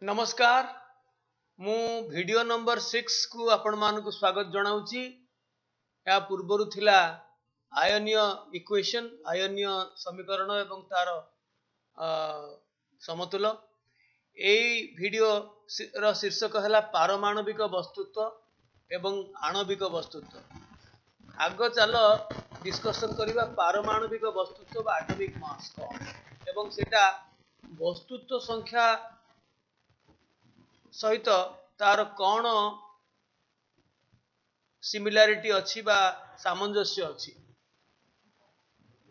नमस्कार मु video number 6 को आपण मानक स्वागत जनाऊँगी। या पूर्वर थिला आयनीय इक्वेशन आयनीय समीकरण एवं तार समतुल। एई वीडियो रो शीर्षक है पारमाणविक वस्तुत्व एवं आणविक वस्तुत्व। आग चल डिस्कशन करबा पारमाणविक वस्तुत्व बा एटॉमिक मास एवं सेटा वस्तुत्व संख्या सहित तार कौन सिमिलारिटी अच्छी बा सामंजस्य अच्छी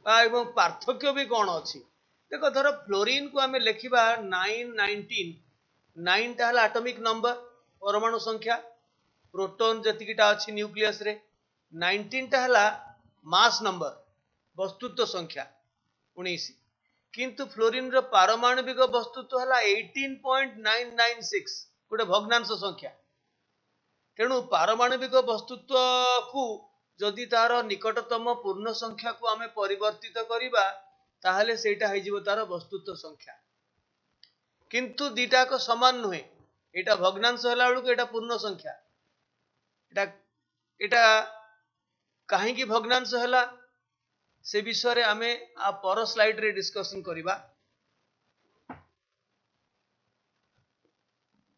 एवं पार्थक्य भी कौन अच्छी। देखो धर फ्लोरीन को आम लिखा 919 9 टा हला एटॉमिक नंबर परमाणु संख्या प्रोटॉन जतिकिटा अच्छी न्यूक्लियस रे 19 टा हला मास नंबर वस्तुत्व संख्या 19 किंतु फ्लोरीन रो पारमाणविक वस्तुत्व हला 18.996 गोटे भग्नांश संख्या। तेणु पारमाणविक वस्तुत्व को जदि तार निकटतम पूर्ण संख्या को आमे परिवर्तित करिबा ताहले सेटा हो तार वस्तुत्व संख्या। किंतु दीटा को समान नुहे, एटा भग्नांश होला बेलू एटा पूर्ण संख्या। एटा कहीं भग्नांश होला से विषय रे आमे आ पर स्लाइड रे डिस्कशन करिबा।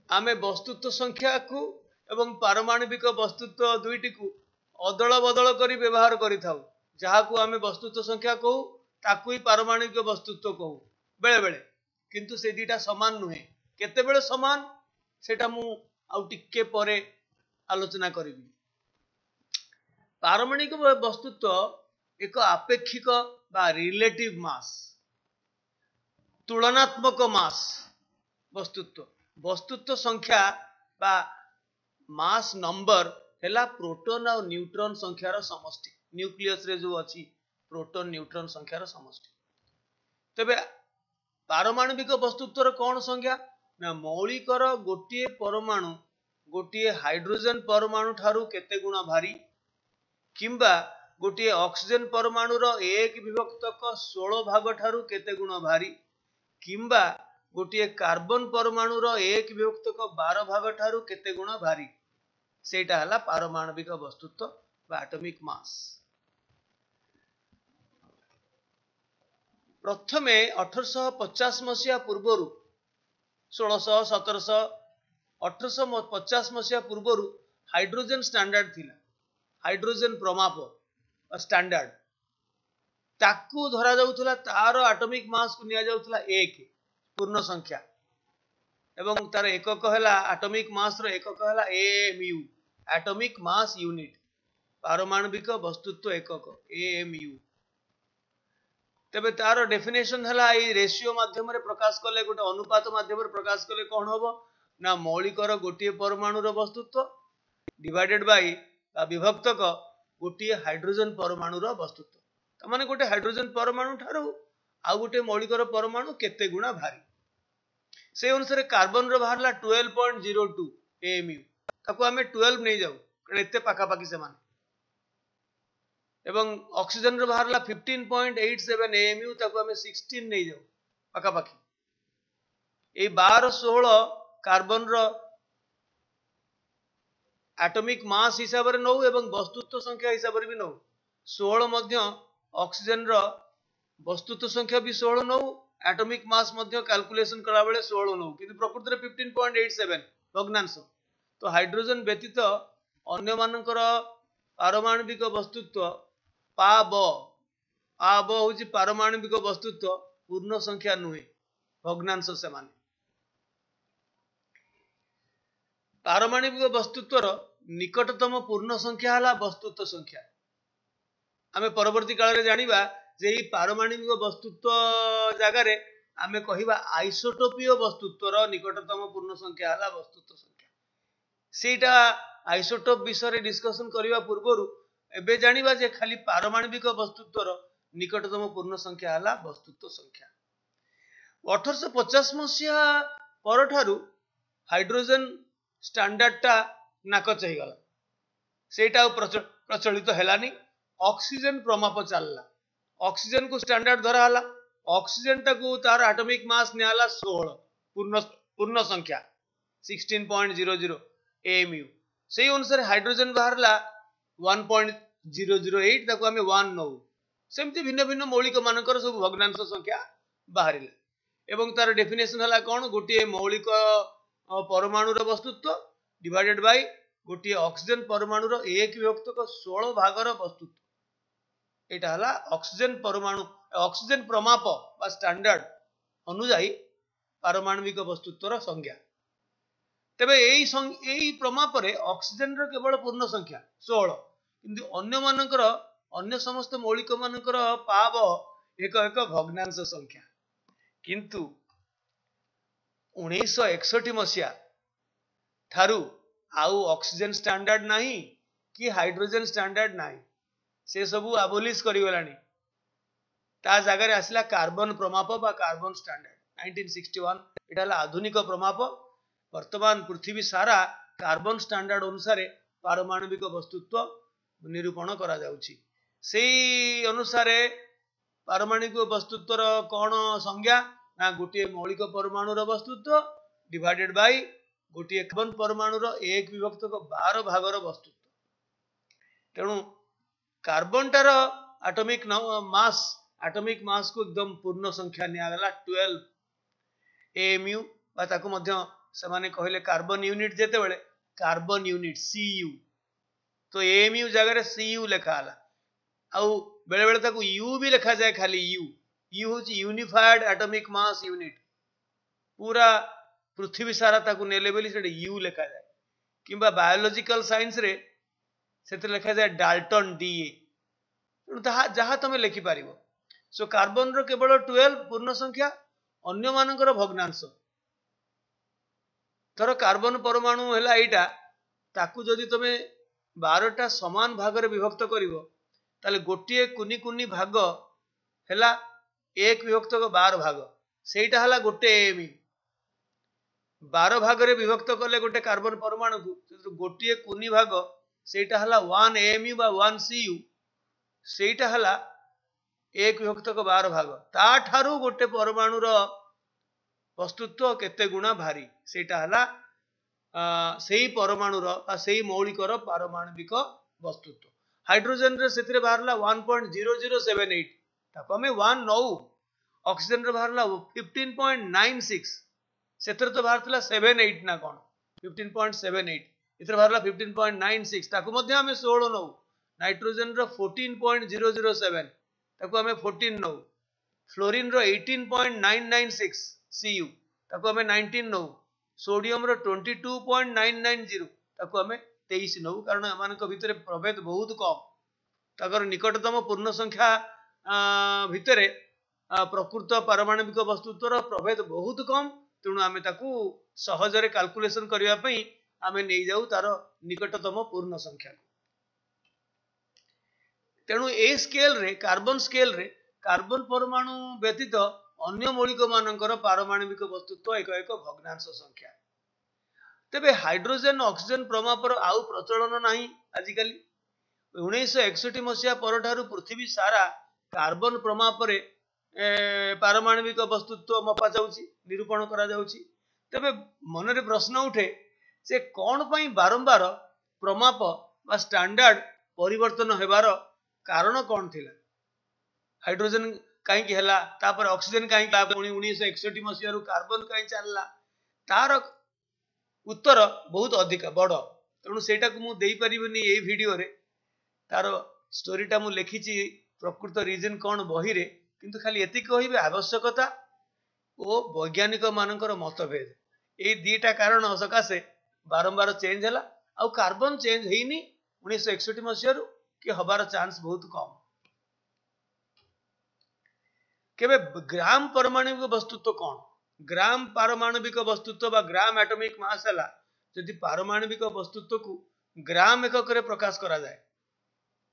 आमे वस्तुत्व संख्या को एवं पारमाणविक वस्तुत्व दुईटी को अदल बदल करी व्यवहार करि थाउ। जहा को आमे वस्तुत्व संख्या कहू ताकू ही पारमाणविक वस्तुत्व कहू बेले बेले, किंतु से दीटा समान नुहे। केते बेले समान सेटा मु आउ टिके परे आलोचना करिबी। पारमाणविक वस्तुत्व एक आपेक्षिक बा रिलेटिव मास तुलनात्मक मास वस्तुत्व। वस्तुत्व संख्या बा मास नंबर हैला प्रोटॉन और न्यूट्रॉन संख्यार समष्टि। न्यूक्लियस रे जो अच्छी प्रोटॉन न्यूट्रॉन संख्यार समष्टि। तबे पारमाणविक वस्तुत्वर कौन संख्या ना मौलिकर गोटे परमाणु गोटे हाइड्रोजन परमाणु ठारू केते गुण भारी किंबा गोटे ऑक्सीजन परमाणु रो 1/16 भाग ठारू केते गुण भारी किंबा गोटे कार्बन परमाणु रो 1/12 भाग ठारू केते गुण भारी सेटा हला पारमाणविक वस्तुत्व बा एटॉमिक मास। प्रथमे 1850 मसीहा पूर्वरु 1600 1700 1850 मसीहा पूर्वरु हाइड्रोजन स्टैंडर्ड थिला। हाइड्रोजन प्रमाप स्टैंडर्ड ताकू धरा जाउथला तार एटॉमिक मास को निया जाउथला 1 पूर्ण संख्या एवं तार एकक हैला एटॉमिक मास रो एकक हैला AMU एटॉमिक मास यूनिट पारमाणविक वस्तुत्व एकक AMU। तबे तार डेफिनेशन हैला ए रेशियो माध्यम रे प्रकाश कले गोटे अनुपात माध्यम रे प्रकाश कले कोन होबो ना मौलिकर गोटे परमाणु रो वस्तुत्व डिवाइडेड बाय विभक्तक गोटे हाइड्रोजन परमाणु रो वस्तुत्व। त माने गोटे हाइड्रोजन परमाणु ठारू आ गोटे मौलिकर परमाणु केते गुणा भारी से अनुसार कार्बन रो बाहरला 12.02 AMU ताको हमें 12 नहीं जाऊ कारण एते पाखा पाखी से माने एवं ऑक्सीजन रो बाहरला 15.87 AMU ताको हमें 16 नहीं जाऊ पाखा पाखी। ए 12 16 कार्बन रो एटॉमिक मास हिसाब रे नौ एवं वस्तुत्व संख्या हिसाब रे भी नौ 16 मध्य ऑक्सीजन रो वस्तुत्व संख्या भी 16 नौ एटॉमिक मास मध्य कैलकुलेशन करा बेले 16 नौ किंतु प्रकृति रे 15.87 भग्नांश। तो हाइड्रोजन व्यतीत अन्य मानकर पारमाणविक वस्तुत्व पाब होची पारमाणविक वस्तुत्व पूर्ण संख्या नुहे भग्नांश से माने। पारमाणविक वस्तुत्वर निकटतम पूर्ण संख्या हला वस्तुत्व संख्या। आमे परवर्ती काल रे जानिबा जे ई पारमाणविक वस्तुत्व जगह रे आमे कहिबा आइसोटोपीय वस्तुत्वर निकटतम पूर्ण संख्या हला वस्तुत्व संख्या। सेटा आइसोटोप विषय रे डिस्कशन करिबा पूर्वरु एबे जानिबा जे खाली पारमाणविक वस्तुत्वर निकटतम पूर्ण संख्या हला वस्तुत्व संख्या। 1850 मसीहा पर ठारू हाइड्रोजन स्टैंडर्ड टा नाकच हे गला सेटा प्रचलित हेलानी। ऑक्सीजन प्रमाप चलला ऑक्सीजन को स्टैंडर्ड धरा हला ऑक्सीजन टाकू तार एटॉमिक मास नियाला 16 पूर्ण पूर्ण संख्या 16.00 AMU से अनुसार हाइड्रोजन बाहरला 1.008 ताको आमे 1 नौ सेमती भिन्न भिन्न मौलिक मानकर सब भग्नांश संख्या बाहरिला एवं तार डेफिनेशन हला कोन गोटे मौलिक परमाणु रो वस्तुत्व डिवाइडेड बाय गोटे ऑक्सीजन परमाणु रो 1 विभक्त 16 भागर वस्तुत्व एटा हला ऑक्सीजन परमाणु ऑक्सीजन प्रमाप बा स्टैंडर्ड अनुसार पारमाणविक वस्तुत्व रो संज्ञा तबे एई प्रमाप रे ऑक्सीजन रो केवल पूर्ण संख्या 16 किंतु अन्य मानकर अन्य समस्त मौलिक मानकर पाव एक एक भग्नांश संख्या किंतु 1961 मसिया थारु आउ ऑक्सीजन स्टैंडर्ड नहीं कि हाइड्रोजन स्टैंडर्ड नहीं से सबू अबोलिश करिगलानी ता जगह रे आसला कार्बन प्रमाप बा कार्बन स्टैंडर्ड 1961 एटा आधुनिक प्रमाप वर्तमान पृथ्वी सारा कार्बन स्टैंडर्ड अनुसार पारमाणविक वस्तुत्व निरूपण करा जाउची सेई अनुसार पारमाणविक वस्तुत्व कौन संज्ञा ना गोटे मौलिक परमाणु वस्तुत्व डिवाइडेड बाय गोटे कार्बन परमाणु 1 विभक्त 12 भागर वस्तुत्व तेणु कार्बन टार एटॉमिक मास को एकदम पूर्ण संख्या नियागला 12 AMU बा ताको मध्य समाने कहले कार्बन यूनिट जेते बेले कार्बन यूनिट CU तो AMU जगह रे CU लिखा हला आउ बेले बेले ताको U भी लिखा जाए खाली U होची यूनिफाइड एटॉमिक मास यूनिट पूरा पृथ्वी सारा ताको नेले बेली सेटे U लिखा जाए किंबा बायोलॉजिकल साइंस रे सेते लिखा जाए डाल्टन DA जहाँ तुम लिखि पारिबो सो कार्बन रो केवल 12 पूर्ण संख्या अन्य मानकर भग्नांश धर कार्बन परमाणु हैला एटा ताकू जदि तुम 12टा समान भाग रे विभक्त करिवो ताले गोटिए कुनी कुनी भाग हैला 1 विभक्त 12 भाग सेटा हला गोटे AMU 12 भाग रे विभक्त कले गोटे कार्बन परमाणु को गोटिए कुनी भाग सेटा हला 1 AMU बा 1 CU सेटा हला 1 विभक्त 12 भाग ता ठारू गोटे परमाणु रो वस्तुत्व केते गुणा भारी सेटा हला सेही परमाणु रो आ सेही मौलिक रो पारमाणविक वस्तुत्व हाइड्रोजन रे सेतरे बाहरला 1.0078 ताको हमें 1 नौ ऑक्सीजन रे बाहरला 15.96 सेतरे तो बाहरतला 78 ना कोन 15.78 इतरे बाहरला 15.96 ताको मध्ये हमें 16 नौ नाइट्रोजन रो 14.007 ताको हमें 14 नौ फ्लोरीन रो 18.996 CU ताको हमें 19 नौ सोडियम रो 22.990 ताको हमें 23 नौ कारण एमानक भितरे प्रभेद बहुत कम ताकर निकटतम पूर्ण संख्या भितरे प्रकृत पारमाणविक वस्तुत्वर प्रभेद बहुत कम तेणु आमे ताकू सहजरे कैलकुलेशन करिया पई आमे नै जाऊ तार निकटतम पूर्ण संख्या तेणु ए स्केल रे कार्बन परमाणु व्यतीत अन्य मौलिक मानकर पारमाणविक वस्तुत्व एक एक भग्नांश संख्या तेबे हाइड्रोजन ऑक्सीजन प्रमापर आउ प्रचलन नहीं आजिकली 1961 मसीहा परठारु पृथ्वी सारा कार्बन प्रमापरे पारमाणविक वस्तुत्व मपा जाउची निरूपण करा जाउची तेबे मनरे प्रश्न उठे से कोन पई बारंबार प्रमाप बा स्टैंडर्ड परिवर्तन हेबार कारण कोन थिला हाइड्रोजन काई की हला तापर ऑक्सीजन काई का 1961 मसीहा रु कार्बन काई चलला तार उत्तर बहुत अधिक बड़ तेणु सेटा को मु देई परिबनी ए वीडियो रे तार स्टोरीटा मु लिखिची प्रकृत रीजन कोन बही रे किंतु खाली एति कहिबे आवश्यकता ओ वैज्ञानिक मानकर मतभेद ए दीटा कारण सकाशे बारंबार चेंज हला आ कार्बन चेंज हेनी 1961 मसीहा रु कि हबार चांस बहुत कम केबे ग्राम परमाणविक वस्तुत्व कोन ग्राम पारमाणविक वस्तुत्व बा ग्राम एटॉमिक मास हला यदि पारमाणविक वस्तुत्व को ग्राम एकक रे प्रकाश करा जाए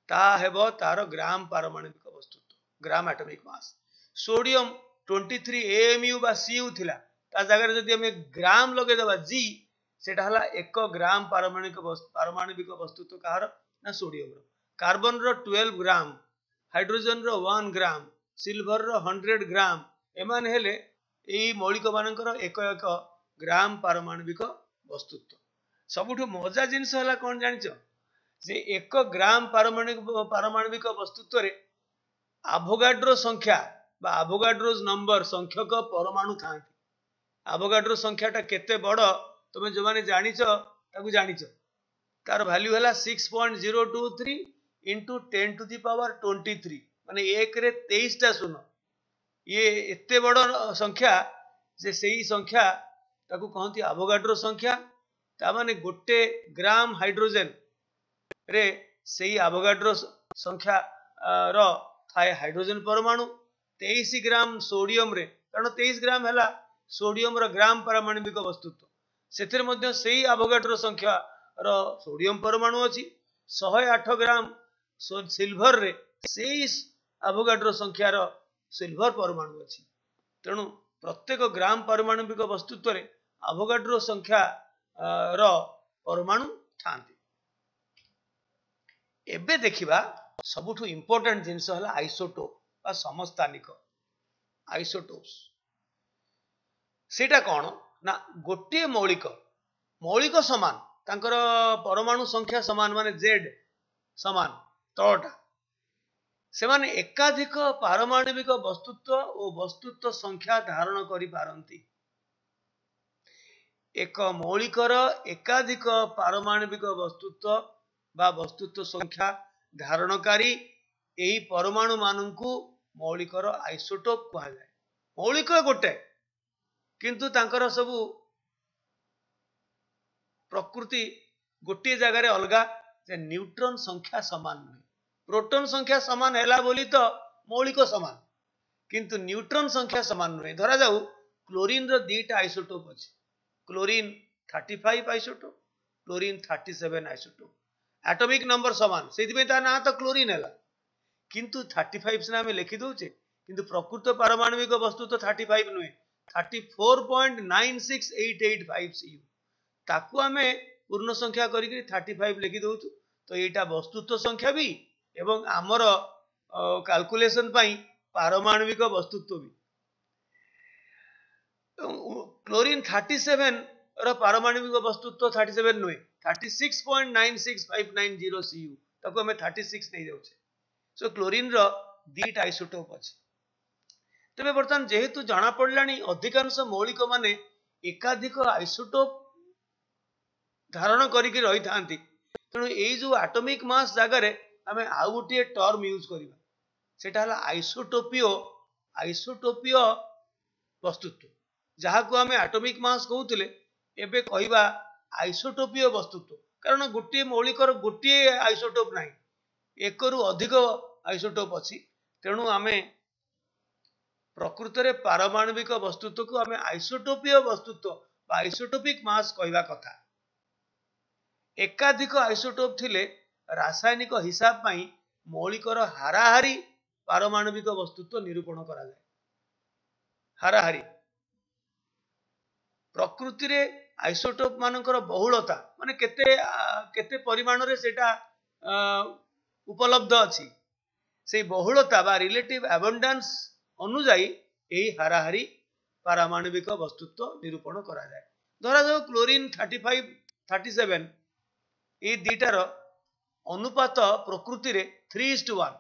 ता हेबो तार ग्राम पारमाणविक वस्तुत्व ग्राम एटॉमिक मास सोडियम 23 AMU बा CU थिला ता जगह जदि हमें ग्राम लगे देबा G सेटा हला 1 ग्राम पारमाणविक वस्तुत्व कहार ना सोडियम रो कार्बन रो 12 ग्राम हाइड्रोजन रो 1 ग्राम सिल्वर रो 100 ग्राम एमान हेले एई मौलिक मानकर एक एक ग्राम पारमाणविक वस्तुत्व सबुठ मजा जिनस है कौन जानिच जे 1 ग्राम पारमाणविक वस्तुत्व रे आभोगाड्रो संख्या बा आभोगाड्रोज नंबर संख्यक परमाणु था आभोगाड्रो संख्याटा केते बड़ तुम जो मैंने जानिच ताकू जानिच तार वैल्यू है 6.023 इंटू 10 टू दी पावर 23 माने 1 रे 23 टा शून्य ये एते बड़ संख्या जे सही संख्या ताकू कहती आभोगाड्रो संख्या ता माने गोटे ग्राम हाइड्रोजन रे सही आभोगाड्रो संख्या रो थाए हाइड्रोजन परमाणु 23 ग्राम सोडियम रे कारण 23 ग्राम है सोडियम रो ग्राम पारमाणविक वस्तुत्व सेथिर मध्य सही आभोगाड्रो संख्या रो सोडियम परमाणु अछि 108 ग्राम सिल्वर रे सही आभोगाड्रो संख्या रो सिल्वर परमाणु अछि तेणु प्रत्येक ग्राम पारमाणविक वस्तुत्व रे आभोगाड्रो संख्या रो परमाणु थांती एबे देखिबा सबुठु इंपोर्टेंट जिनस हला आइसोटोप बा समस्थानिक आइसोटोप्स सेटा कोन ना गोटे मौलिक समान तांकर परमाणु संख्या समान माने जेड समान तळटा से माने एकाधिक पारमाणविक वस्तुत्व और वस्तुत्व संख्या धारण करि पारंती एक मौलिकर एकाधिक पारमाणविक वस्तुत्व बा वस्तुत्व संख्या धारणकारी एही परमाणु माननकु मौलिकर आइसोटोप कहा जाए मौलिक गोटे किंतु तांकर सबु प्रकृति गोटे जगह रे अलगा जे न्यूट्रॉन संख्या समान नहीं प्रोटॉन संख्या समान हैला बोली तो मौलिक समान किंतु न्यूट्रॉन संख्या समान नहीं धरा जाऊ क्लोरीन रो दीटा आइसोटोप अछि chlorine 35 isotope chlorine 37 isotope atomic number समान सेति ता ना तो क्लोरीन हैला किंतु 35 से हमें लिखि दउचे किंतु प्रकृत पारमाणविक वस्तु तो 35 नुहे 34.96885 CU ताकू आमे पूर्ण संख्या करिक 35 लिखि दउछु तो एटा वस्तुत्व संख्या भी एवं आमर कैलकुलेशन पाई पारमाणविक वस्तुत्व भी क्लोरीन 37 रो पारमाणविक वस्तुत्व 37 नुहे 36.96590 CU ताकू हमें 36 नहीं जाउछे सो क्लोरीन रो दीटा आइसोटोप अछि तबे बर्तमान जेहेतु जाना पड़लानी अधिकांश मौलिक माने एकाधिक आइसोटोप धारण करिक रही थांती तेणु एई जो एटॉमिक मास जगह रे हमें आउ गोटे टर्म यूज करिबा सेटा हला आइसोटोपीय वस्तुत्व जहा को हमें एटॉमिक मास कहउतले एबे कहिबा आइसोटोपीय वस्तुत्व कारण गोटे मौलिकर गोटे आइसोटोप नाही एकरु अधिक आइसोटोप अछि तेणु आमे प्रकृत रे पारमाणविक वस्तुत्व को आमे आइसोटोपीय वस्तुत्व बा आइसोटोपिक मास कहिबा कथा एकाधिक आइसोटोप थिले रासायनिक हिसाब पाई मौलिकर हाराहारी पारमाणविक वस्तुत्व निरूपण करा जाए हाराहारी प्रकृति रे आइसोटोप मानकर बहुलता माने केते परिमाण रे सेटा उपलब्ध अछि से बहुलता बा रिलेटिव अबंडेंस अनुसाई एही हाराहारी पारमाणविक वस्तुत्व निरूपण करा जाए धरा जाओ क्लोरीन 35 37 ए दीटार अनुपात प्रकृति रे 3:1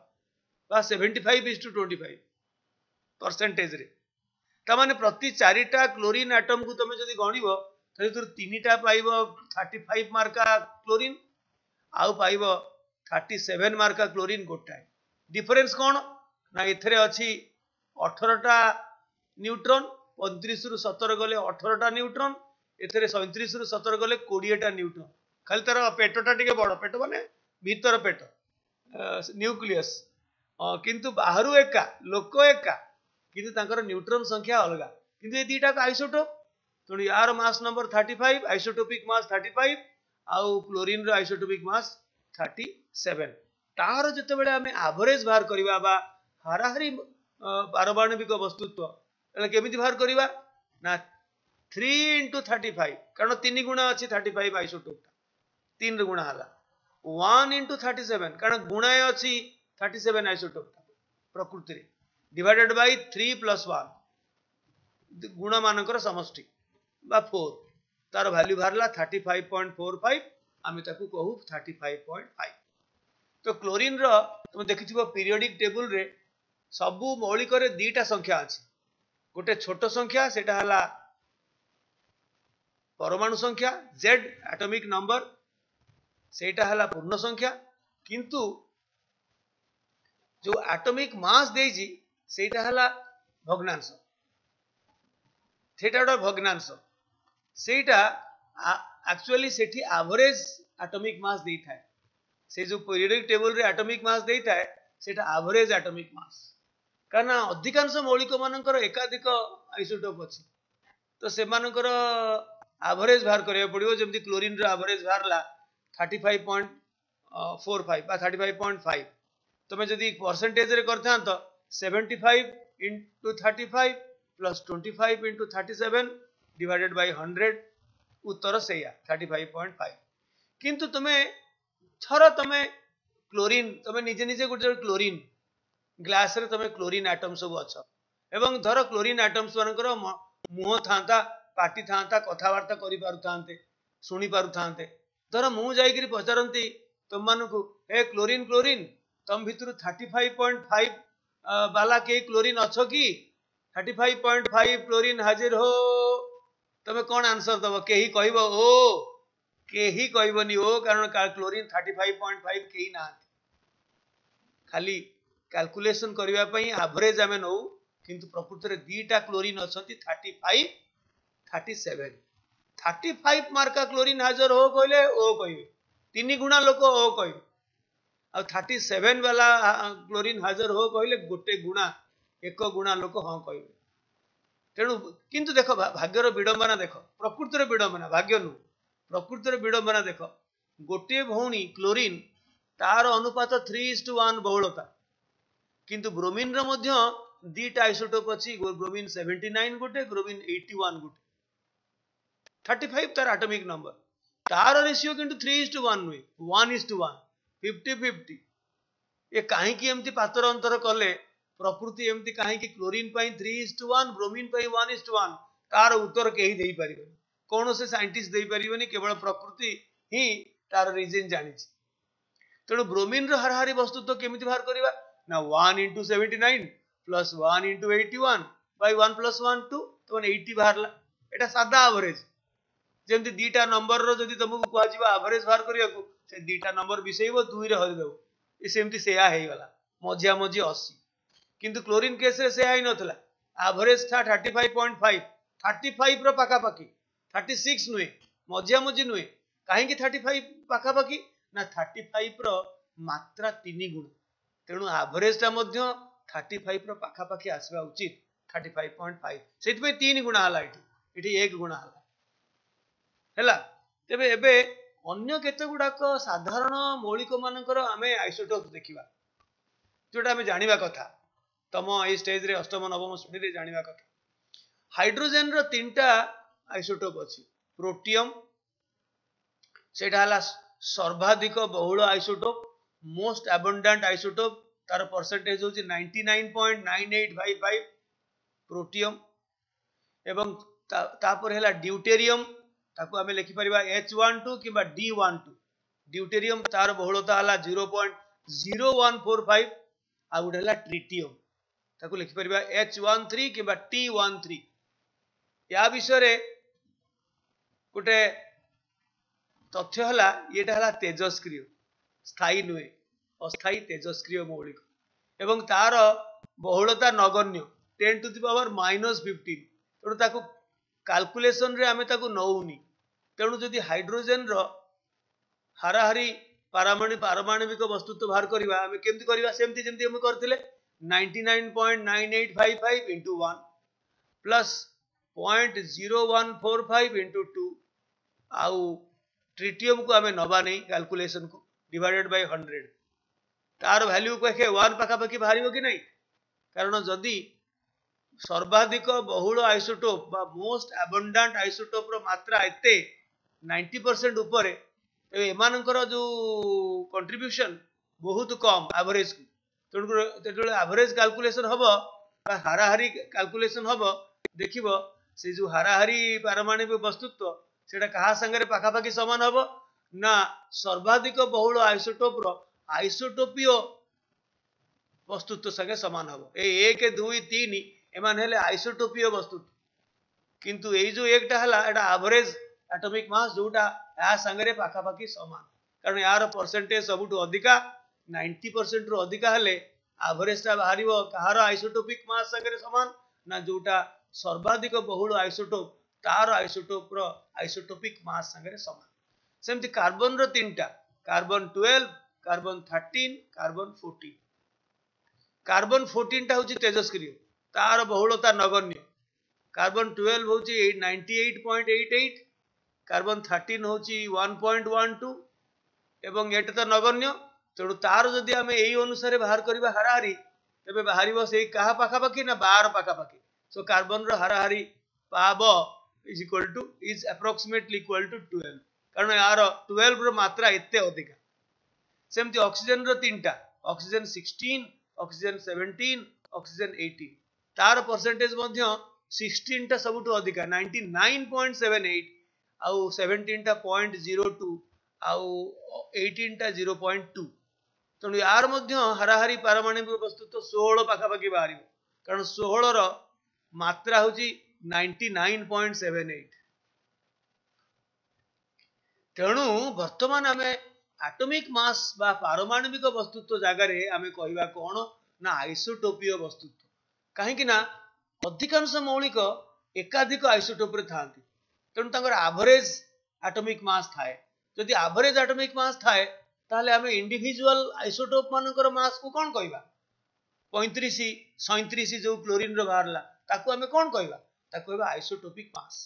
बा 75:25% रे तमाने प्रति 4टा क्लोरीन एटम को तुम जदि गणिबो तरे 3टा पाइबो 35 मार्का क्लोरीन आउ पाइबो 37 मार्का क्लोरीन गोटाए डिफरेंस कौन ना एथरे अछि 18टा न्यूट्रॉन 35 रु 17 गले 18टा न्यूट्रॉन एथरे 37 रु 17 गले 20टा न्यूट्रॉन खाली तार पेटटा टिके बड़ पेट माने भीतर पेट न्यूक्लियस किंतु बाहरु एका लोक एका किंतु तांकर न्यूट्रॉन संख्या अलगा किंतु ए दीटा का आइसोटोप तो यार मास नंबर 35 आइसोटोपिक मास 35 आउ क्लोरीन रो आइसोटोपिक मास 37 तार जते बेले हमें एवरेज बाहर करबा बा हाराहारी पारमाणविक वस्तुत्व एला केमिति बाहर करबा ना 3 into 35 कारण 3 गुणा अछि 35 आइसोटोप 3 गुणा हला 1 into 37 कारण गुणा अछि 37 आइसोटोप प्रकृति रे डिवाइडेड बाय 3 + 1 गुण मानकर समष्टि बा 4 तार वैल्यू बाहरला 35.45 आमे ताकू कहू 35.5 तो क्लोरीन रो तुम देखिथिबो पीरियोडिक टेबल रे सबु मौलिक रे दीटा संख्या अछि गोटे छोट संख्या सेटा हला परमाणु संख्या z एटॉमिक नंबर सेटा हला पूर्ण संख्या किंतु जो एटॉमिक मास देजी सेटा हला भग्नांश सेटा भग्नांश सेटा एक्चुअली सेठी एवरेज एटॉमिक मास देई थाए से जो पीरियोडिक टेबल रे एटॉमिक मास देई थाए सेटा एवरेज एटॉमिक मास कारण अधिकांश मौलिक मानकर एकाधिक आइसोटोप अछि तो से मानकर एवरेज बाहर करिया पड़ियो जेमति क्लोरीन रो एवरेज बाहरला 35.45 बा 35.5 तमे जदी परसेंटेज रे करथां तो 75 into 35 plus 25 into 37 divided by 100 उत्तर सेया 35.5 किंतु तमे थर तमे क्लोरीन तमे निजे निजे गुटे क्लोरीन ग्लास रे तमे क्लोरीन एटम सब अछ एवं धर क्लोरीन एटम्स मानकर मुह थांता पाटी थांता कथावार्ता करि पारुथांते सुनी पारुथांते धर मु जाईकरी पचारंती तुम मानकु ए क्लोरीन क्लोरीन तम भितरु 35.5 बाला के क्लोरीन अच्छो कि 35.5 क्लोरीन हाजिर हो तमे कौन आंसर दबो केही कहबो ओ केही कहबोनी ओ कारण क्लोरीन 35.5 केही ना खाली कैलकुलेशन करबा पई एवरेज हमें नौ किंतु प्रकृत रे दीटा क्लोरीन अछंती 35 37 35 मार्का क्लोरीन हाजिर हो कहले ओ कहबे 3 गुणा लोक ओ कहबे आ 37 वाला क्लोरीन हाजिर हो कहले गोटे गुणा एक गुणा लोक हां कहबे तेणु किंतु देखो भाग्यर विडंबना देखो प्रकृतिर विडंबना भाग्य नु प्रकृतिर विडंबना देखो गोटे भौणी क्लोरीन तार अनुपात 3:1 बहुलता किंतु ब्रोमीन रो मध्य दीटा आइसोटोप अछि ब्रोमीन 79 गोटे ब्रोमीन 81 गोटे 35 तार एटॉमिक नंबर तार रेशियो किंतु 3:1 नुए 1:1 50-50 ये काहे की एमती पातर अंतर कले प्रकृति एमती काहे की क्लोरीन पई 3:1 ब्रोमीन पई 1:1 तार उत्तर केही देई परिबनी कोनो से साइंटिस्ट देई परिबनी केवल प्रकृति ही तार रीजन जानि छी तेणु ब्रोमीन रो हरहारी वस्तु तो केमिति बाहर करिबा ना 1 into 79 plus 1 into 81 by 1 plus 1 2 तो 80 बाहरला एटा सादा एवरेज जेमति दीटा नंबर रो जदी तुमको कुआ जीवा एवरेज बाहर करिया को से दीटा नंबर बिसेइबो 2 रे हरि देबो ए सेमति सेया हेई गला मजिया मजी 80 किंतु क्लोरीन केस रे सेया ही नथला एवरेज था 35.5 35 रो पाका पाकी 36 नुए मजिया मजी नुए काहे की 35 पाका पाकी ना 35 रो मात्रा 3 गुण तेणु एवरेज ता मध्य 35 रो पाका पाकी आसबा उचित 35.5 सेति पे 3 गुणा हला इठी 1 गुणा हला तेबे एबे अन्य केते गुडाक साधारण मौलिक मानकर आमे आइसोटोप देखिबा जोटा आमे जानिबा कथा तम ए स्टेज रे अष्टम नवम श्रेणी रे जानिबा कथा हाइड्रोजन रो तीनटा आइसोटोप अछि प्रोटियम सेटा हला सर्वाधिक बहुल आइसोटोप मोस्ट अबंडेंट आइसोटोप तार परसेंटेज होची 99.9855 प्रोटियम एवं तापर हला ड्यूटेरियम ताको आमे लिखि परिबा H12 किबा D12 ड्यूटेरियम तार बहुलता हला 0.0145 आ गुडला ट्रिटियम ताको लिखि परिबा H13 किबा T13 या विषय रे गुटे तथ्य हला एटा हला तेजस्क्रिय स्थायी नुए अस्थायी तेजस्क्रिय मौलिक एवं तार बहुलता नगण्य 10 to the power -15 तेणु ताको कैलकुलेशन रे आमे ताको नौनी तेणु जदि हाइड्रोजन रो हाराहारी पारमाणविक वस्तुत्व बाहर करिबा आमे केमति करिबा सेमति जेमति हम करथिले 99.9855 into 1 plus 0.0145 into 2 आउ ट्रिटियम को आमे नबा नहीं कैलकुलेशन को डिवाइडेड बाय 100 तार वैल्यू को एके 1 पाखा पाखी बाहरिबो कि नहीं कारण जदि सर्वाधिक बहुल आइसोटोप बा मोस्ट अबंडेंट आइसोटोप रो मात्रा एते 90% ऊपर एमानकर जो कंट्रीब्यूशन बहुत कम एवरेज तेणु एवरेज कैलकुलेशन हबो हाराहारी कैलकुलेशन हबो देखिबो से जो हाराहारी पारमाणविक वस्तुत्व सेटा कहा संगे पाखापाखि समान हम ना सर्वाधिक बहुल आइसोटोप आइसोटोपीय वस्तुत्व संगे समान हम एक दुई तीन एमान हेले आइसोटोपीय वस्तुत्व किंतु ये जो एकटा हला एटा एवरेज एटॉमिक मास जोटा या संगे पाखापाखि समान कारण यार परसेंटेज सबुठ अधिका 90% रु अधिका हेले एवरेजटा बाहर कहार आइसोटोपिक मास संगे समान ना जोटा सर्वाधिक बहुल आइसोटोप तार आइसोटोप आइसोटोपिक मास संगे समान सेमती कार्बन रो तीनटा कार्बन 12 कार्बन 13 कार्बन 14 कार्बन 14 टा होची तेजस्क्रिय तार बहुलता नगण्य कार्बन 12 होची 98.88 कार्बन 13 होची 1.12 एवं एटा तो नगण्य तेणु तार जदि आम यही अनुसार बाहर करवा हाराहारी तेरे बाहर से कहा पाखापाखि ना 12 पाखापाखि सो कार्बन रो हाराहारी पाव is equal to is approximately equal to 12 कारण यार 12 रो मात्रा एते अधिका सेमती ऑक्सीजन रो तीनटा ऑक्सीजन 16 ऑक्सीजन 17 ऑक्सीजन 18 तार परसेंटेज मध्य 16 टा सबुठु अधिका 99.78 आउ 17 टा 0.02 आउ 18 टा 0.2 तेणु यार मध्य हाराहारी पारमाणविक वस्तुत्व 16 पाखापाखि बाहर कारण 16 रो मात्रा होची 99.78 तेणु वर्तमान आमे एटॉमिक मास बा पारमाणविक वस्तुत्व जगार आमे कहवा कौन ना आइसोटोपीय वस्तुत्व कहीं ना अधिकांश मौलिक एकाधिक आइसोटोप रे थांती तेणु तांकर एवरेज एटॉमिक मास थाए जदि एवरेज एटॉमिक मास थाए ताहले आमे इंडिविजुअल आइसोटोप मानकर मास को कौन कहवा 35 37 जो क्लोरीन रो बाहरला ताकू आमे कौन कहवा ताकू कहवा आइसोटोपिक मास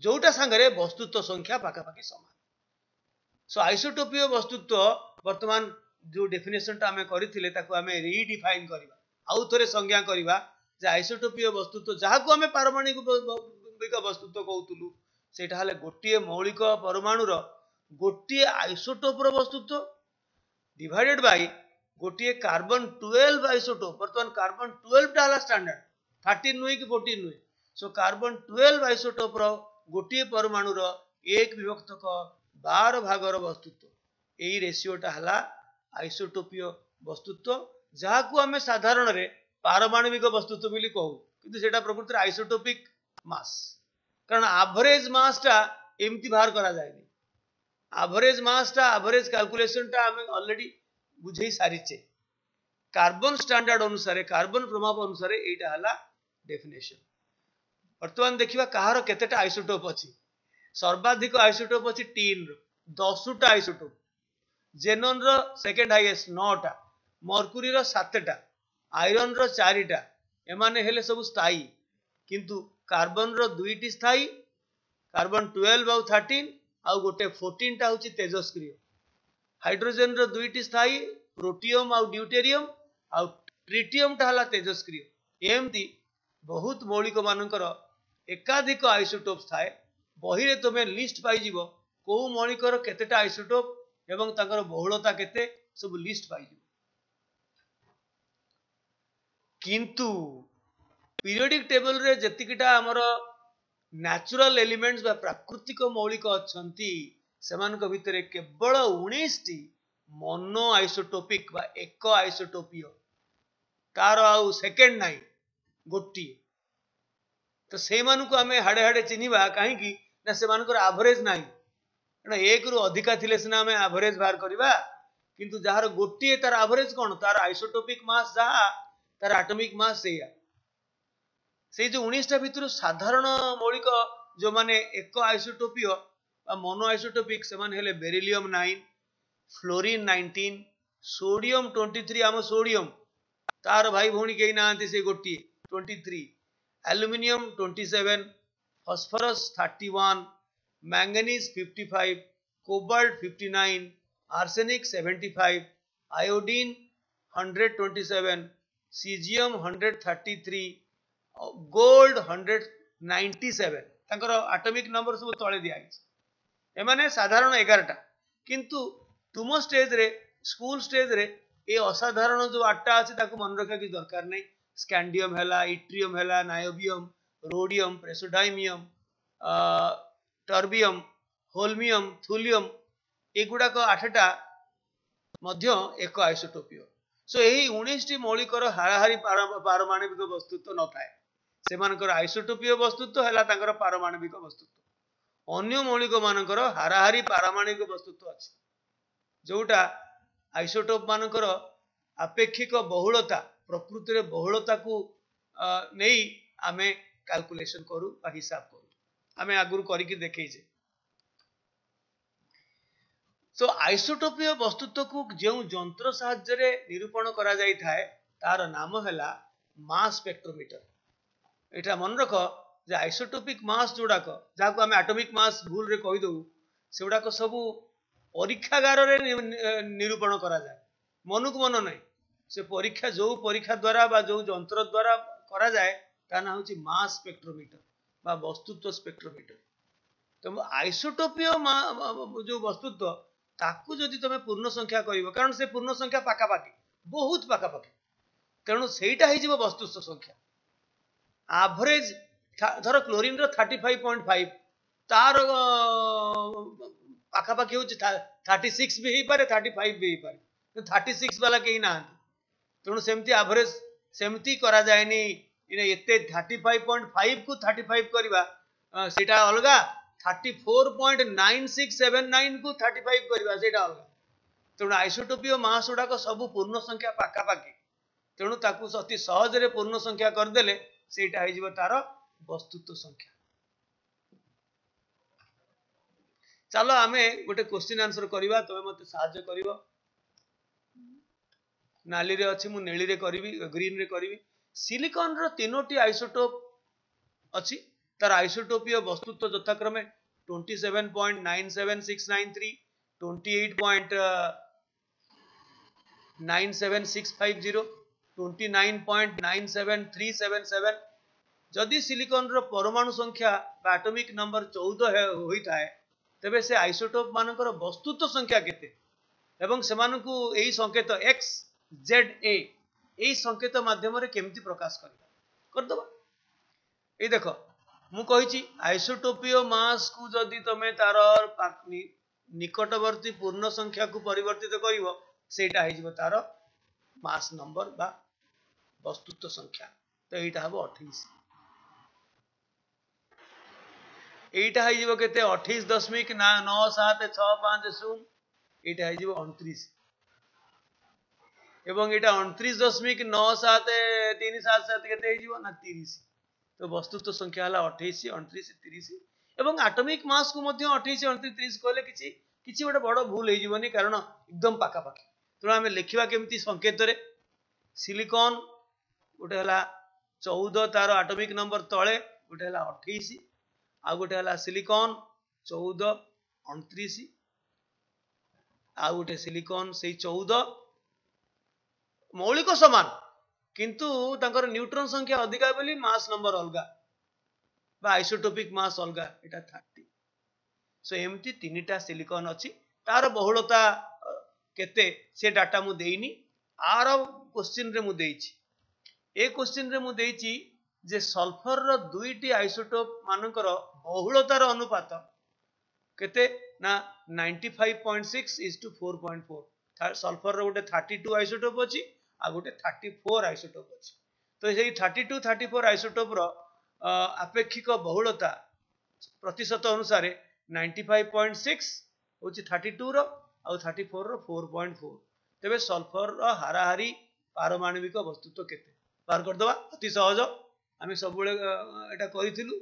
जोटा संगे वस्तुत्व संख्या पाखापाखि समान सो आइसोटोपीय वस्तुत्व वर्तमान जो डेफिनेशन टा आमे करिथिले ताकू आमे रीडिफाइन करबा आउ थरे संज्ञा करबा जे आइसोटोपीय वस्तुत्व जहाकू आमे पारमाणविक वस्तुत्व कहतुलु सेटा हले गोटिए मौलिक परमाणु रो गोटिए आइसोटोप रो वस्तुत्व डिवाइडेड बाय गोटिए कार्बन 12 आइसोटोप वर्तमान कार्बन 12 टा हला स्टैंडर्ड 13 नुई कि 14 नुई सो कार्बन 12 आइसोटोप रो गोटिए परमाणु रो 1 विभक्त 12 भाग रो वस्तुत्व एई रेशियोटा हला आइसोटोपीय वस्तुत्व जहाकू आमे साधारण रे पारमाणविक वस्तुत्व बोली कहू किंतु सेटा प्रकृति आइसोटोपिक मास कारण एवरेज मास टा एमती बाहर करा जायनी एवरेज मास टा एवरेज कैलकुलेशन टा आमे ऑलरेडी बुझेई सारिचे कार्बन स्टैंडर्ड अनुसार कार्बन प्रभाव अनुसार एटा हला डेफिनेशन वर्तमान देखिबा कहार केतेटा आइसोटोप अछि सर्वाधिक आइसोटोप अछि टीन रो 10 टा आइसोटोप जेनन रो सेकंड हाईएस्ट 9 टा मर्क्यूरी रो 7 टा आयरन रो 4 टा एमाने हेले सब स्थायी किंतु कार्बन रो 2 टी स्थायी कार्बन 12 आउ 13 आउ गोटे 14 टा होची तेजस्क्रिय हाइड्रोजन रो 2 टी स्थायी प्रोटियम आउ ड्यूटेरियम आउ ट्रिटियम टा हला तेजस्क्रिय एमती बहुत मौलिक मानकर एकाधिक आइसोटोप थाए बही रे तुमे लिस्ट पाई जीवो को मौलिकर केतेटा आइसोटोप एवं ताकर बहुलता केते सब लिस्ट पाई जीवो किंतु पीरियोडिक टेबल रे जतिकिटा हमर नेचुरल एलिमेंट्स बा प्राकृतिक मौलिक अछंती सेमान को भितरे केवल 19 टी मोनो आइसोटोपिक बा एक आइसोटोपीय तार आउ सेकंड नाही गोटी तो से मानु को हमें हाड़े हाड़े चिन्हिबा काहे कि ना से मानकर एवरेज नाही ना एक रु अधिका थिले सिना हमें एवरेज बाहर करबा किंतु जहार गोटी तार एवरेज कोन तार आइसोटोपिक मास जहा तार एटॉमिक मास सेया से जो 19 टा भितर साधारण मौलिक जो माने एक आइसोटोपीय बा मोनो आइसोटोपिक से माने हेले बेरिलियम 9 फ्लोरीन 19 सोडियम 23 आम सोडियम तार भाई भौणी केही नांती से गोटी 23 aluminium 27 phosphorus 31 manganese 55 cobalt 59 arsenic 75 iodine 127 caesium 133 gold 197 तांकर एटॉमिक नंबर सब तळे दिया एमाने साधारण 11 टा किंतु तुम स्टेज रे स्कूल स्टेज रे ए असाधारण जो 8 टा अछि ताको मन रखा कि दरकार नै स्कैंडियम हैला इट्रियम हैला niobium rhodium, praseodymium, terbium, holmium, thulium एगुड़ाक 8टा मध्य एक आइसोटोपीय। सो यही 19टी मौलिकर हाराहारी पारमाणविक वस्तुत्व न थाए सेमानकर आइसोटोपीय वस्तुत्व है तांकर पारमाणविक वस्तुत्व। अन्य मौलिक मानकर हाराहारी पारमाणविक वस्तुत्व अच्छे जोटा आइसोटोप मानकर आपेक्षिक बहुलता प्रकृति बहुलता को नहीं आमे कैलकुलेशन करू हिसाब करू आमे आगुरु करिकि देखैछे। तो आइसोटोपीय वस्तुत्व को जो जंत्र साहाय्य निरूपण करा जाई थाए तार नाम हैला मास स्पेक्ट्रोमीटर। एटा मन रख जे आइसोटोपिक मास जोड़ाक जहाँ आम एटॉमिक मास भूल रे कही दऊ सेगुड़ाक सब परीक्षागार रे निरूपण करा जाए मनकु मन नहीं से परीक्षा जो परीक्षा द्वारा बा जो जंत्र द्वारा करा जाए ता ना होची मास स्पेक्ट्रोमीटर बा वस्तुत्व स्पेक्ट्रोमीटर। तो आइसोटोपीय जो वस्तुत्व ताकू जदि तुम पूर्ण संख्या करिवो कारण से पूर्ण संख्या पाखापाखि बहुत पाखापाखि तेणु सेटा हो वस्तुस्थ संख्या एवरेज धर क्लोरीन रो 35.5 तार पाखापाखि होची 36 भी हो पारे 35 भी हो पारे 36 वाला कहीं ना तेणु सेमती एवरेज सेमती करा जाएनी एते 35.5 को 35 करवा सेटा अलगा 34.9679 को 35 करवा सेटा अलगा। तेणु आइसोटोपीय मास गुड़ाक सब पूर्ण संख्या पाखापाखि तेणु ताकू अति सहज रे पूर्ण संख्या करदेले सेटा हो तार वस्तुत्व संख्या। चलो आमे गोटे क्वेश्चन आंसर करवा तबे मते साहाय्य करिवो। नाली रे अछि मु नेली रे करबी ग्रीन रे करबी। सिलिकॉन रो तीनोटी आइसोटोप अछि तार आइसोटोपीय वस्तुत्व यथाक्रमे 27.97693 28.97650 29.97377 जदि सिलिकॉन रो परमाणु संख्या एटॉमिक नंबर 14 होई थाए तबे से आइसोटोप मानकर वस्तुत्व संख्या केते एवं सेमानकु एही संकेत x z a एही संकेत माध्यम रे केमति प्रकाश कर दबा। ए देखो मु कहिछि आइसोटोपीय मास को जदि तमे तार निकटवर्ती पूर्ण संख्या को परिवर्तित करिवो सेटा हिजबो तार मास नंबर बा वस्तुत्व संख्या। तो एटा हबो 28 एटा हिजबो केते 28.97650 एटा हिजबो 29 एवं एटा 29.97377 केते हिजबो ना 30। तो वस्तुत्व संख्या हला 28 29 30 एवं एटॉमिक मास को मध्य 28 29 30 कहले किछि किछि गोटे बड़ भूल हे जीवनी कारण एकदम पाखापाखि। तेणु आम लिखा केमती संकेत रे सिलिकॉन गोटे हला 14 तार एटॉमिक नंबर तले गोटे हला 28 आ गोटे हला सिलिकॉन 14 29 आ गोटे सिलिकॉन से 14 मौलिक समान किंतु तांकर न्यूट्रॉन संख्या अधिका बोली मास नंबर अलगा बा आइसोटोपिक मास अलगा एटा 30। सो एमती तीनटा सिलिकॉन अछि तार बहुलता केते से डाटा मु देइनी आर क्वेश्चन रे मु देइछि ए क्वेश्चन रे मु देइछि जे सल्फर रो दुईटी आइसोटोप मानकर बहुलतार अनुपात केते ना 95.6:4.4 सल्फर रो गोटे 32 आइसोटोप अछि आ गोटे 34 आइसोटोप अछि। तो सेही 32 34 आइसोटोप रो आपेक्षिक बहुलता प्रतिशत अनुसार 95.6 होची 32 रो आ 34 रो 4.4 तबे सल्फर रो हाराहारी पारमाणविक वस्तुत्व केते बार कर दबा अति सहज आमे सब बेले एटा करिथिलु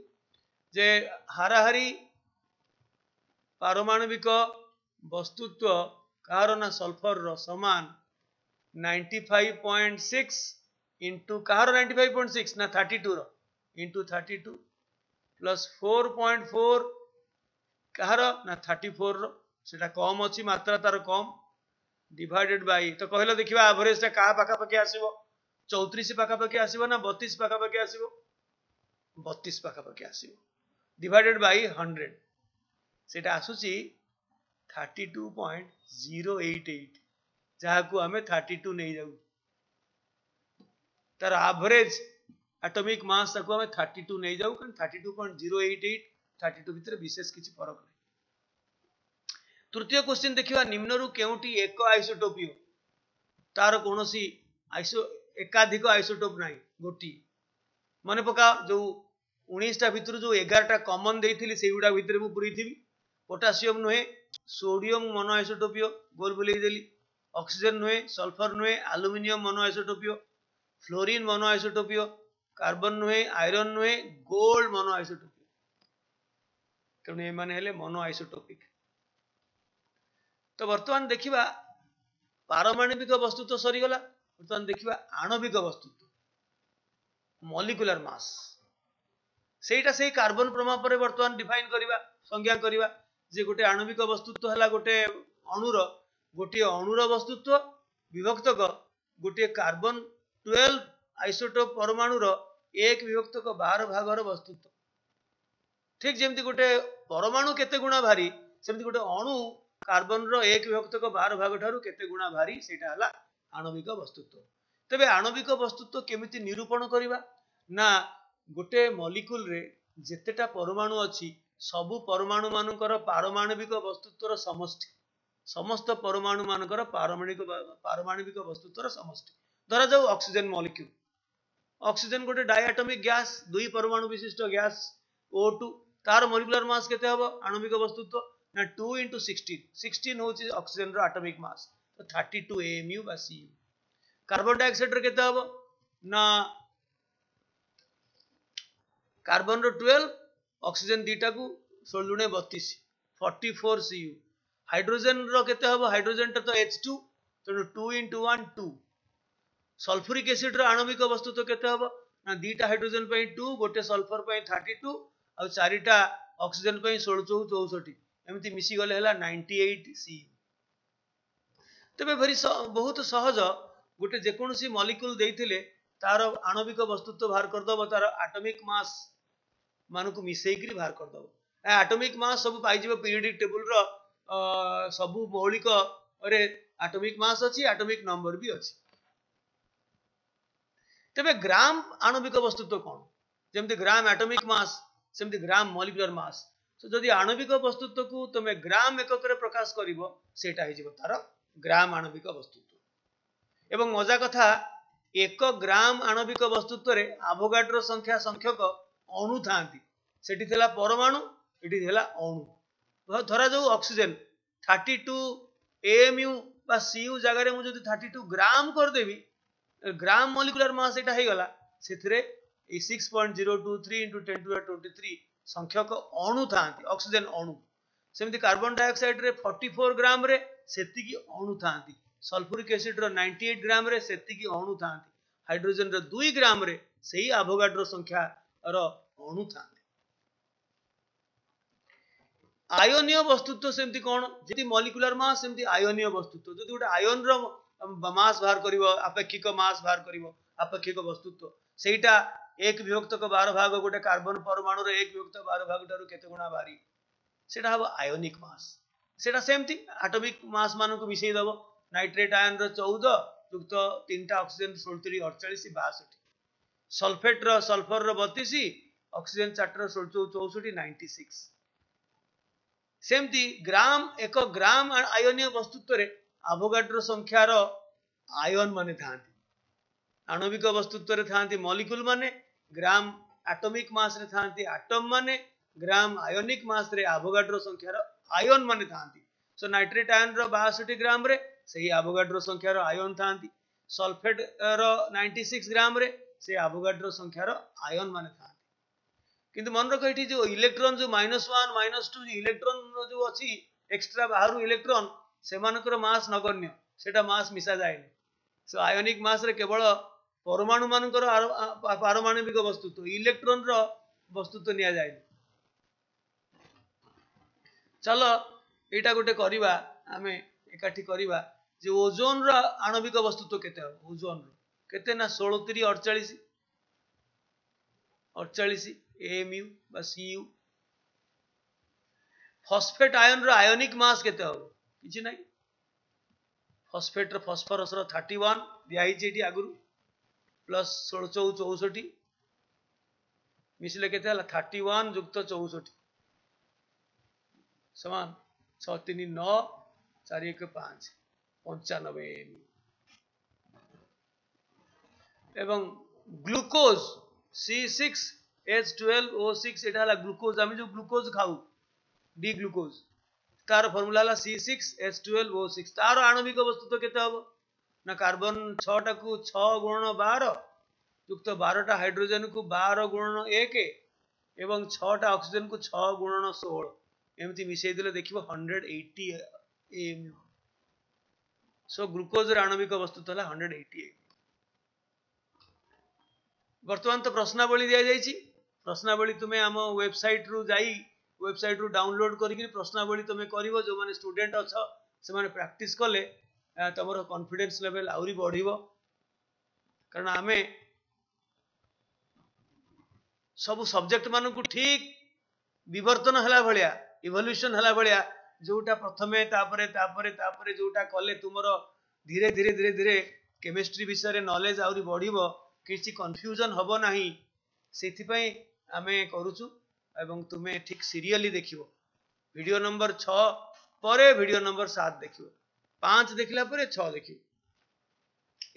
जे हाराहारी पारमाणविक वस्तुत्व कार ना सल्फर रो समान 95.6 इंटू कार 95.6 ना 32 रो इंटू 32 प्लस 4.4 कार ना 34 रो सेटा कम अछि मात्रा तार कम डिवाइडेड बाय तो कहलो देखिबा एवरेज ता का पाखा पाखी आसीबो 34 पाखा पाखी आसीबो ना 32 पाखा पाखी आसीबो 32 पाखा पाखी आसीबो डिवाइडेड बाय 100 सेटा आसुची 32.088 जहा को हमें 32 नहीं जाऊ तार एवरेज एटॉमिक मास ताको हमें 32 नहीं जाऊ कारण 32.088 32 भितर विशेष किसी फरक नहीं। तृतीय क्वेश्चन देखिवा निम्नरु केउटी एक आइसोटोपीय तार कोनोसी एकाधिक आइसोटोप नाही गोटी मन पका जो 19 टा भितर जो 11 टा कॉमन देइथिली सेगुडा भितर मु पुरीथिबी पोटासियम नुहे सोडियम मोनो आइसोटोपीय गोल बुलेई देली ऑक्सीजन नुहे सल्फर नुहे एल्युमिनियम मोनो आइसोटोपीय फ्लोरीन मोनो आइसोटोपीय कार्बन नुहे आयरन नुहे गोल्ड मोनो आइसोटोपीय तेणु एमाने हेले मोनो आइसोटोपिक। तो वर्तमान देखिबा पारमाणविक वस्तु तो सरीगला वर्तमान देखिबा आणविक वस्तुत्व मॉलिक्यूलर मास सेटा से कार्बन प्रमाप रे वर्तमान डिफाइन करिबा संज्ञा करिबा जे गोटे आणविक वस्तुत्व हला गोटे अणुर वस्तुत्व विभक्तक गोटे कार्बन 12 आइसोटोप परमाणुर एक विभक्तक 12 भागर वस्तुत्व ठीक जेमती गोटे परमाणु केते गुणा भारी सेमती गोटे अणु कार्बन रो एक विभक्तक 12 भाग ठारू केते गुणा भारी सेटा हला आणविक वस्तुत्व। तबे आणविक वस्तुत्व केमिति निरूपण करिबा ना गोटे मॉलिक्यूल रे जेतेटा परमाणु अछि सबु परमाणु मानकर पारमाणविक वस्तुत्वर समष्टि समस्त परमाणु मानकर पारमाणविक वस्तुत्वर समष्टि धरा जाऊ ऑक्सीजन मॉलिक्यूल ऑक्सीजन गोटे डायटॉमिक गैस दुई परमाणु विशिष्ट गैस O2 तार मॉलिक्यूलर मास केते हबो आणविक वस्तुत्व ना 2 into 16 होची ऑक्सीजन रो एटॉमिक मास तो 32 AMU बा CU। कार्बन डाइऑक्साइड रे केते हबो ना कार्बन रो 12 ऑक्सीजन दीटा को 16 दुणे 32 44 CU। हाइड्रोजन रो केते हबो हाइड्रोजन तो H2 तो 2 into 1 2। सल्फ्यूरिक एसिड रो आणविक वस्तुत्व केते हबो ना दीटा हाइड्रोजन पई 2 गोटे सल्फर पई 32 और चारिटा ऑक्सीजन पई 16 64 एमती मिसी गले हला 98 CU। तबे बहुत सहज गोटे जेकोसी मॉलिक्यूल देइथिले तार आणविक वस्तुत्व बाहर कर दबो तार एटॉमिक मास मानको मिसेई करी बाहर कर दबो एटॉमिक मास सब पाई जिवो पीरियोडिक टेबल रो सब मौलिक रे एटॉमिक मास अछि एटॉमिक नंबर भी अछि। तबे ग्राम आणविक वस्तुत्व कोन जेमते ग्राम एटॉमिक मास सेमते ग्राम मॉलिक्यूलर मास तो जदि आणविक वस्तुत्व को तमे ग्राम एकक रे प्रकाश करिवो सेटा हे जिवो तार ग्राम आणविक वस्तुत्व। एवं मजा कथा 1 ग्राम आणविक वस्तुत्व रे एवोगाड्रो संख्या संख्यक अणु थांती सेठी थिला परमाणु एठी थिला अणु धरा जाऊ ऑक्सीजन 32 AMU बा CU जगह रे मु जदि 32 ग्राम कर देबी ग्राम मॉलिक्यूलर मास एटा हे गला सेथिरे 6.023 into 10 to the 23 संख्यक अणु थांती ऑक्सीजन अणु सेमती कार्बन डाइऑक्साइड रे 44 ग्राम रे सेति की अणु थांती सल्फ्यूरिक एसिड रो 98 ग्राम रे सेति की अणु थांती हाइड्रोजन रो 2 ग्राम रे सेही एवोगाड्रो संख्या रो अणु थांती। आयोनीय वस्तुत्व सेमती कोन जति मॉलिक्यूलर मास सेमती आयोनीय वस्तुत्व जति गोटे आयन रो मास बाहर करिवो अपेक्षिक मास बाहर करिवो अपेक्षिक वस्तुत्व सेटा एक विभक्तक 12 भाग गोटे कार्बन परमाणु रे एक विभक्त 12 भाग ठारू केते गुणा भारी सेटा हबो आयोनिक मास सेटा सेमती एटॉमिक मास मानको को मिसेई दबो नाइट्रेट आयन रो 14 युक्त 3 टा ऑक्सीजन 16 48 62 सल्फेट रो सल्फर रो 32 ऑक्सीजन 4 रो 16 64 96 सेमती ग्राम एक ग्राम आयोनीय वस्तुत्व रे एवोगाड्रो संख्या रो आयन माने थांती आणविक वस्तुत्व रे थांती मॉलिक्यूल माने ग्राम एटॉमिक मास रे थांती एटम माने ग्राम आयोनिक मास रे एवोगाड्रो संख्या रो आयन माने थांती सो नाइट्रेट आयन रो 62 ग्राम रे सही एवोगाड्रो संख्या रो आयन थांती सल्फेट रो 96 ग्राम रे से एवोगाड्रो संख्या रो आयन माने थांती किंतु मन रखो एठी जो इलेक्ट्रॉन जो -1 -2 इलेक्ट्रॉन जो अछि एक्स्ट्रा बाहरु इलेक्ट्रॉन सेमानकर मास नगण्य सेटा मास मिसा जायनी सो आयोनिक मास रे केवल परमाणु मानकर पारमाणविक वस्तुत्व इलेक्ट्रॉन रो वस्तुत्व निया जायनी। चलो एटा गोटे करिबा आमे एकाठी करिबा जे ओजोन रो आणविक वस्तुत्व केते हो ओजोन रो केते ना 16 3 48 48 AMU बा CU फॉस्फेट आयन रो आयोनिक मास केते हो किछि नै फॉस्फेट रो फास्फोरस रो 31 दिया हिची एठी आगुरु प्लस 16 64 मिसिले केते हला 31 जुक्त 64 समान 639 415 95 एवं ग्लूकोज C6H12O6 एटा हला ग्लूकोज आमे जो ग्लूकोज खाऊ डी ग्लूकोज तार फार्मूला हला C6H12O6 तार आणविक वस्तु तो केते हबो ना कार्बन 6 टा को 6 गुणन 12 युक्त 12 टा हाइड्रोजन को 12 गुणन 1 एवं 6 टा ऑक्सीजन को 6 गुणन 16 एमती मिसई दिले देखिबो 180 AMU सो ग्लूकोज र आणविक वस्तु तो हला 180 वर्तमान तो प्रश्नावली दिया जाइछि प्रश्नावली तुमे आम वेबसाइट रु जाई वेबसाइट रु डाउनलोड करिकि प्रश्नावली तुमे करिवो जो माने स्टूडेंट अछ से माने प्रैक्टिस कले तमरो कॉन्फिडेंस लेवल आउरी बढ़िवो कारण आमे सब सब्जेक्ट मानु को ठीक विवर्तन हला भलिया इवोल्यूशन हला भलिया जोटा प्रथमे तापरे जोटा कले तुमरो धीरे धीरे धीरे धीरे केमिस्ट्री विषय रे नॉलेज आउरी बढ़िवो किसी कंफ्यूजन हबो नाही सेथि पई आमे करूछु एवं तुमे ठीक सीरियली देखिवो वीडियो नंबर 6 परे वीडियो नंबर 7 देखिवो 5 देखिला परे 6 देखिवो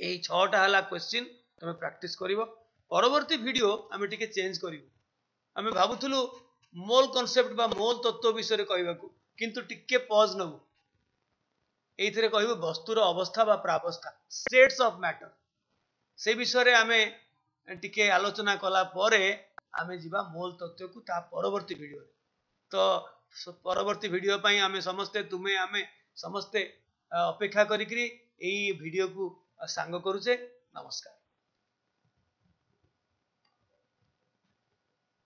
एई 6 टा हला क्वेश्चन तुमे प्रैक्टिस करिवो परवर्ती वीडियो आमे टिके चेंज करिवो आमे भाबुथुलु मोल कांसेप्ट बा मोल तत्व विषय रे कहबाकू किंतु टिके पॉज नबु एइथरे कहबो वस्तुर अवस्था बा प्रावस्था स्टेट्स ऑफ मैटर से विषय रे आमे टिके आलोचना कला परे आमे जिबा मोल तत्व को ता परवर्ती वीडियो तो परवर्ती वीडियो पई आमे समस्ते तुमे आमे समस्ते अपेक्षा करिकरी एई वीडियो को सांग करूचे नमस्कार।